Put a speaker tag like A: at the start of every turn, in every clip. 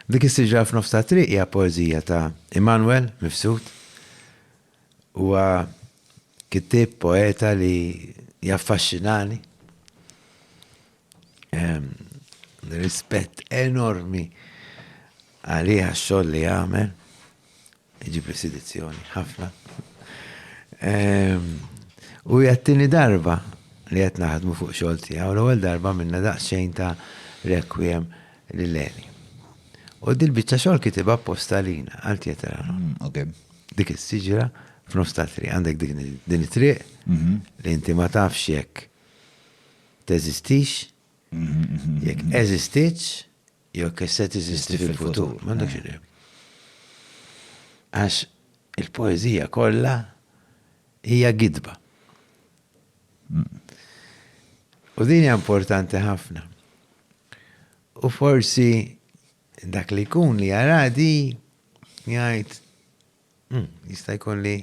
A: Dik is-siġra f'nofs ta' triq hija poeżija ta' Emanuel Mifsud. Huwa kittib poeta li jaffaxxinani. Rispett enormi għalija x-xogħol li jagħmel. Iġib l-sidizzjoni ħafna. U jattini darba li qed naħdmu fuq xogħol tiegħu, l-ewwel darba minna daqsxejn ta' requiem lil Leni. U dil-biċċa xogħol kitibha apposta lina għal Teatrano. Dik is-siġra f'nofs ta' triq, għandek din it-triq li inti ma tafx jekk teżistix, jekk eżistitx, jekk se teżisti fil-futur. M'għandekx idea. Għax il-poeżija kollha hija gidba. U din hija importanti ħafna. U forsi dak li jkun li jaradi jgħid jista' jkun li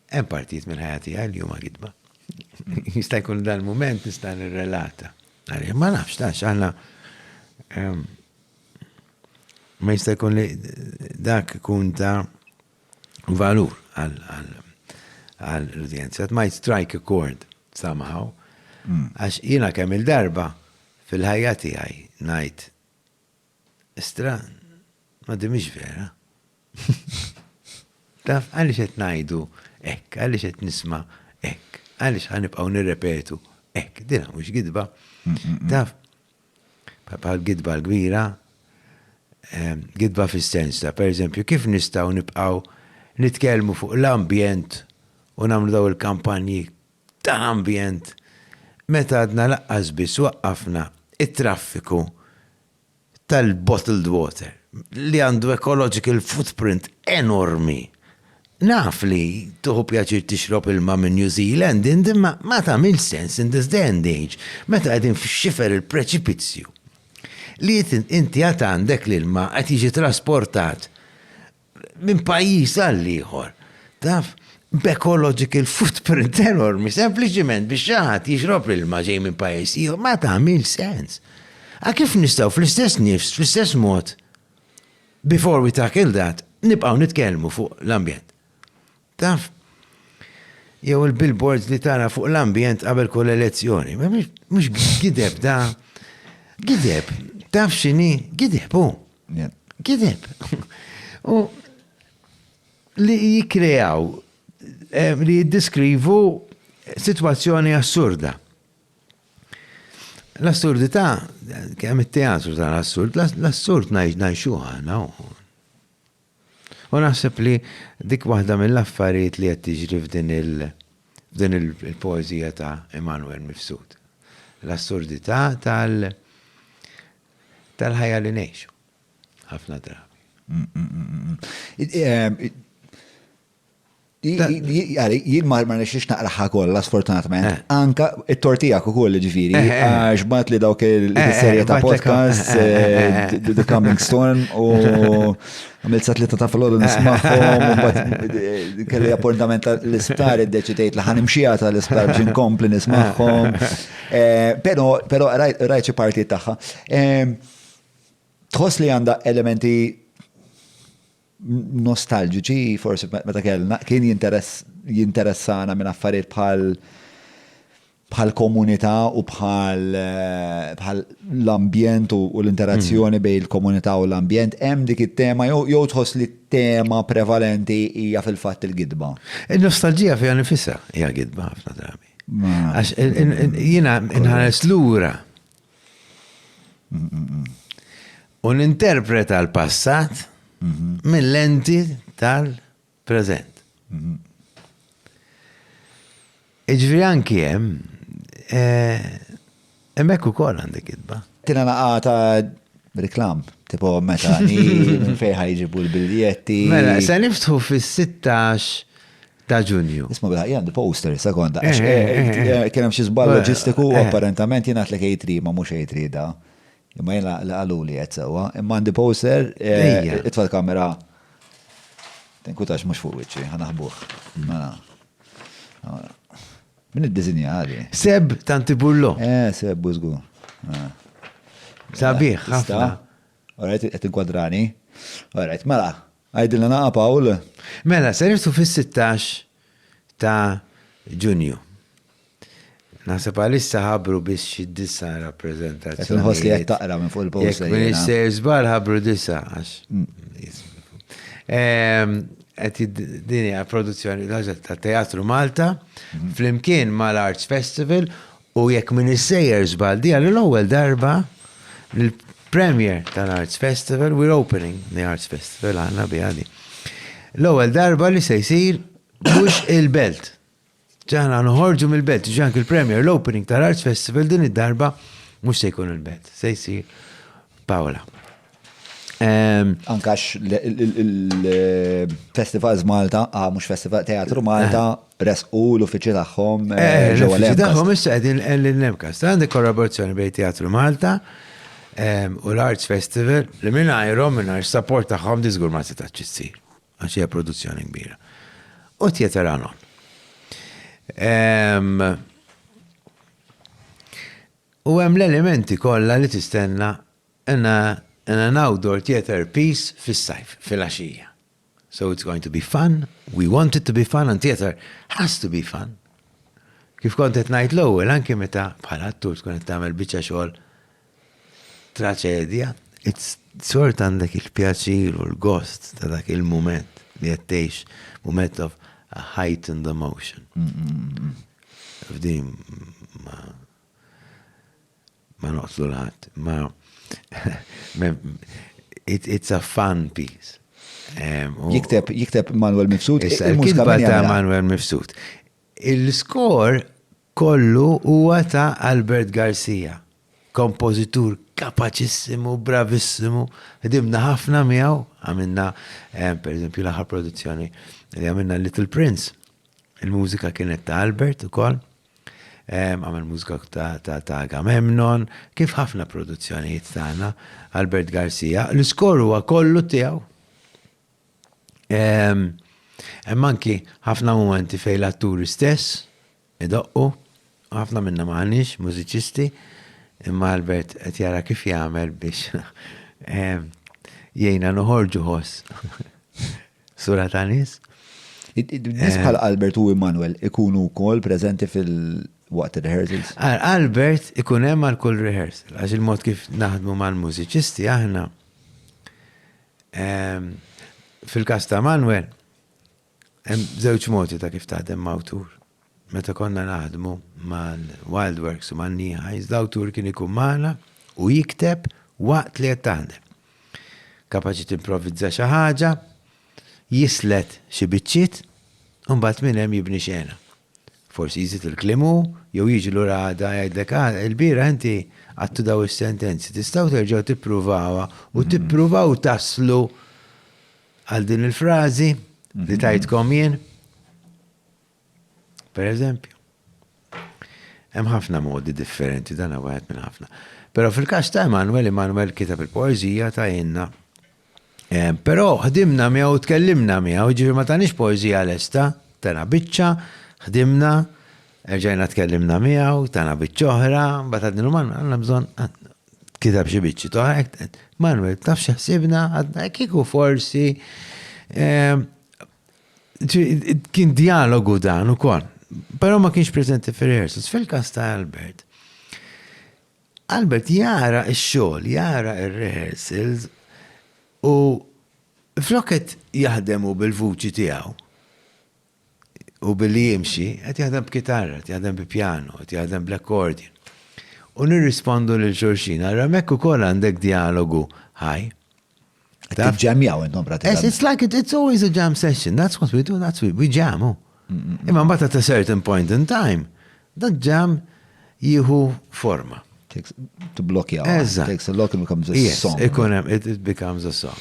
A: hemm partijiet minn ħajati għal li huma gidba. Jista' jkun dan il-mument nista' nirrelata. Ma nafx tax għandna ma jista' jkun li dak ikun ta' valur għall-udjenza. It might strike a chord somehow. Għax jiena kemm il-darba fil-ħajja tiegħi ngħid Istran, ma dimix vera. Taf, għalix qed ngħidu hekk, għalix qed nisma' hekk, għalix ħanibqgħu nirrepetu hekk, dina mhux gidba. Taf, bħal gidba l-kbira, gidba fis-sens ta' pereżempju kif nistgħu nibqgħu nitkellmu fuq l-ambjent u nagħmlu daw il-kampanji ta' ambjent meta għadna laqqas biss waqqafna it-traffiku tal-bottled water li għandu ecological footprint enormi. Naf li tuħu pjaċir tixrob ilma minn New Zealand, imma ma tagħmel sens in this day and age meta qegħdin fix-xifer il-preċipizzju. Li inti għad għandek l-ilma qed jiġi trasportat minn pajjiż għal ieħor. Taf, b'ecological footprint enormi, sempliċiment biex xi ħadd jixrob l-ilma ġej minn pajjiż ieħor ma tagħmel sens. Kif nistgħu fl-istess nifs, fl-istess mod, before we tackle that, nibqgħu nitkellmu fuq l-ambjent. Taf, jew il-billboards li tara fuq l-ambjent qabel kull elezzjoni, mhux gideb da. Gideb, taf x'inhi? Gideb hu. Gideb. U li jikkreaw, li jiddeskrivu sitwazzjoni assurda. L-assurdità, kemm it-teatru tal-assurd, l-assurd ngħixuha ħana. U naħseb li dik waħda mill-affarijiet li qed tiġri f'din il-poeżija ta' Emanuel Mifsud. L-assurdità tal-ħajja li ngħixu. Ħafna drabi.
B: Jien ma nixiex naqraħa kollha sfortunatament. Anka it-tortija ukoll ġifieri għax bat li dawk il-serje ta' podcast The Coming Storm u għamilt sa tlieta ta' filgħodu nismagħhom u mbagħad kelli appuntament l-isptar iddeċidejt li ħanimxija tal-isptar biex inkompli nismagħhom. Però rajt xi parti tagħha. Tħoss li għandha elementi nostalġiċi, forsi meta kellna, kien jinteressana minn affarijiet bħal komunità u bħal l-ambjent u l-interazzjoni bejn il-komunità u l-ambjent. Hemm dik it-tema jew tħoss li t-tema prevalenti hija fil-fatt il-gidba.
A: Il-nostalġija fiha nifisha hija gidba ħafna drabi. Għax jiena inħares lura u ninterpreta l-passat mill-lenti tal-preżent. Iġifieri anki hemm hemmhekk ukoll għandek gidba.
B: Tina naqata riklam, tipo meta minn fejn ħajġibu l-biljetti.
A: Mela, se niftħu fis-16 ta' Ġunju.
B: Isma' bil għandi poster, sekonda. Kien hemm xi żball loġistiku apparentament jien għatlek A3 ma mhux A3 da. Imma jena l-għaluli għed sewa, imma għandi poster, itfall kamera, tenkutax mux fuq wiċċi, ħanaħbuħ. Min id-dizinja għadi?
A: Seb Tantibullo.
B: Seb Buzgur.
A: Sabiħ, ħafna.
B: Alright, qed inkwadrani. Alright, mela, għajdilna naqa Paul.
A: Mela, sariftu fis-16 ta' Ġunju. Naħseb għalissa ħabru biex xid-disa rappresentazzjoni.
B: Qed inħoss li qed taqra minn fuq il-post.
A: Jekk minn żball ħabru disa għax. Dini għal produzzjoni ta' Teatru Malta, flimkien mal-Arts Festival, u jekk minn is-sejjer żball di għal l-ewwel darba l-premier tal-Arts Festival, we're opening the Arts Festival għandna biha di. L-ewwel darba li se jsir mhux il-belt. ġana nħorġu mill-belt, ġank il-premier, l-opening tal-Arts Festival din id-darba mux se jkun il-belt, se jsir Paola.
B: Ankax il-Festivals Malta, mux Festival Teatru Malta, resqu l-uffiċi tagħhom ġewwa
A: l-uffiċi tagħhom issa qegħdin l-Nemcast. Għandek kollaborazzjoni bejn Teatru Malta u l-Arts Festival li mingħajrhom mingħajr support tagħhom diżgur ma setax issir għax hija produzzjoni kbira. U Theater Anon. U hemm l-elementi kollha li tistenna in an outdoor theater piece fis-sajf, fil-għaxija. So it's going to be fun, we want it to be fun, and theater has to be fun. Kif kont qed ngħid l-ewwel anke meta bħala attur tkun qed tagħmel biċċa xogħol traċedja, it's sort għandek il-pjaċir u l-gost ta' dak il-mument li qed tgħix, mument of a heightened emotion. F'di ma noqtlu l-ħadd, it's a fun piece.
B: Jikteb Manuel Mifsud.
A: Il-kitba ta' Manuel Mifsud. Il-skor kollu huwa ta' Albert Garcia, kompożitur kapaċissimu, bravissimu, ħdimna ħafna miegħu, għamilna per eżempju l-aħħar produzzjoni li għamilna Little Prince. Il-mużika kienet ta' Albert ukoll. Għamil mużika ta' Agamemnon, kif ħafna produzzjonijiet tagħna, Albert Garcia, l-iskor huwa kollu tiegħu. Hemm anki ħafna momenti fejn l-atturi stess idoqqu, ħafna minna m'għandniex mużiċisti, imma Albert qed jara kif jagħmel biex jgħinna noħorġu ħoss. Sura ta' nies.
B: Nies bħal Albert u Emanuel ikunu wkoll preżenti waqt il-rehearsals?
A: Albert ikun hemm għal kull rehearsal, għax il-mod kif naħdmu mal-mużiċisti aħna. Fil-każ ta' Manuel, hemm żewġ modi ta' kif taħdem mawtur. Meta konna naħdmu mal-Wildworks u mal-Nieħajs, l-awtur kien ikun magħna u jikteb waqt li qed taħdem. Kapaċi timprovvizza xi ħaġa, jislet xi biċċiet, u mbagħad minn hemm jibni xena. Forsi jżid il-klimu, jew jiġi lura għada jgħidlek il-bira inti għattu daw is-sentenzi, tistgħu terġgħu tippruvawha u tippruvaw taslu għal din il-frażi li tajtkom jien. Per eżempju. Hemm ħafna modi differenti, dan wieħed minn ħafna. Però fil-każ ta' Emanuel kitab il-poeżija ta' jenna. Però ħdimna miegħu u tkellimna miegħu, ġifieri ma tanix poeżija lesta, tana biċċa, ħdimna, rġajna tkellimna miegħu, tana biċċa oħra, mbagħad għadnilu għandna bżonn kitab xi biċċi toħra, Manuel taf x'ħsibna, għadna kieku forsi kien dialogu dan ukoll. Però ma kienx preżenti fir-rehearsals. Fil-każ ta' Albert jara x-xogħol, jara ir-rehearsals u flokket jaħdemu bil-vuċi tiegħu u billi jimxi, qed jaħdem b'kitarra, qed jaħdem bi-pjano, qed jaħdem bl-accordion. U nirrispondu lil xulxin, allura hemmhekk ukoll għandek dialogu ħaj.
B: Tiġġamjaw intom pratikament.
A: It's like it's always a jam session. That's what we do. We jam. Imma mbagħad at a certain point in time, that jam jieħu forma.
B: To block you.
A: Eżatt.
B: Takes a look and becomes a song.
A: Yes, it becomes a song.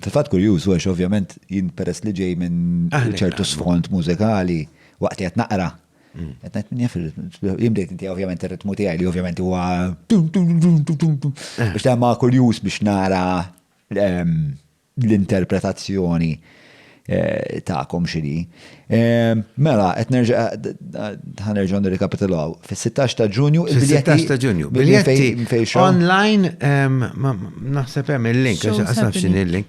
B: Fil-fatt kurjuż għax ovvjament jien peress li ġej minn ċertu sfond mużikali waqt li qed naqra. Jimdejt inti ovvjament ir-ritmu tiegħi li ovvjament huwa biex ma kurjuż biex nara l-interpretazzjoni ta'kom xini. Mela, qed nerġa' nirrikapitulaw. Fis-16 ta' Ġunju
A: il-biljetti. 16 ta' Ġunju. Biljetti online naħseb hemm il-link għax nafx il-link.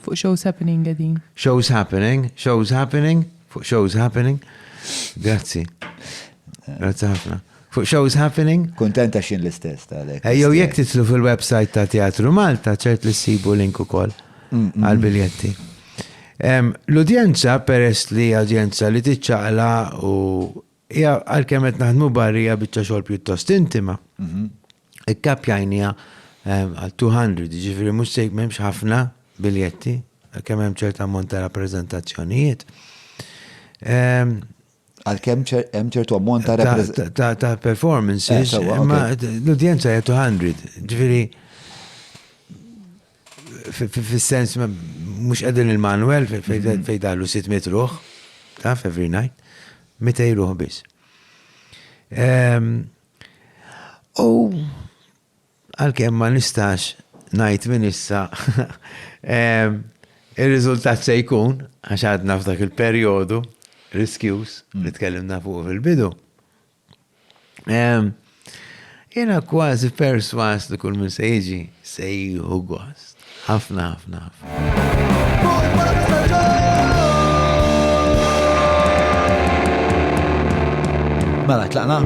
C: Fuq Shows Happening qegħdin.
A: Shows happening fuq Shows Happening. Grazzi ħafna. Fuq Shows Happening.
B: Kuntenta xin l-istess tal-ek.
A: Jew jekk titlu fil-website ta' Teatru Malta ċert li ssibu link ukoll għal-biljetti. L-udjenza peress li udjenza li tiċċaqla u hija għalkemm qed naħdmu barrija biċċa xogħol pjuttost intima. Ikkapjajnija għal 200, ġifieri mhux se m'hemmx ħafna biljetti, kemm hemm ċerta ammont ta' rappreżentazzjonijiet.
B: Għal-kemm hemm ċertu ammont ta'
A: performances, imma l-udjenza hija 200, ġifieri fis-sens mhux qegħdin il-Manuel fejn dalu 600 ruħ, taf every night, 200 ruħ biss. U għalkemm ma nistax ngħid minn issa ir-riżultat se jkun għax għadna f'dak il-perjodu riskjus li tkellimna fuq fil-bidu. Jiena kważi perswas li kull min se jiġi se jieħu gost. ħafna.
B: Mela, tlaqna?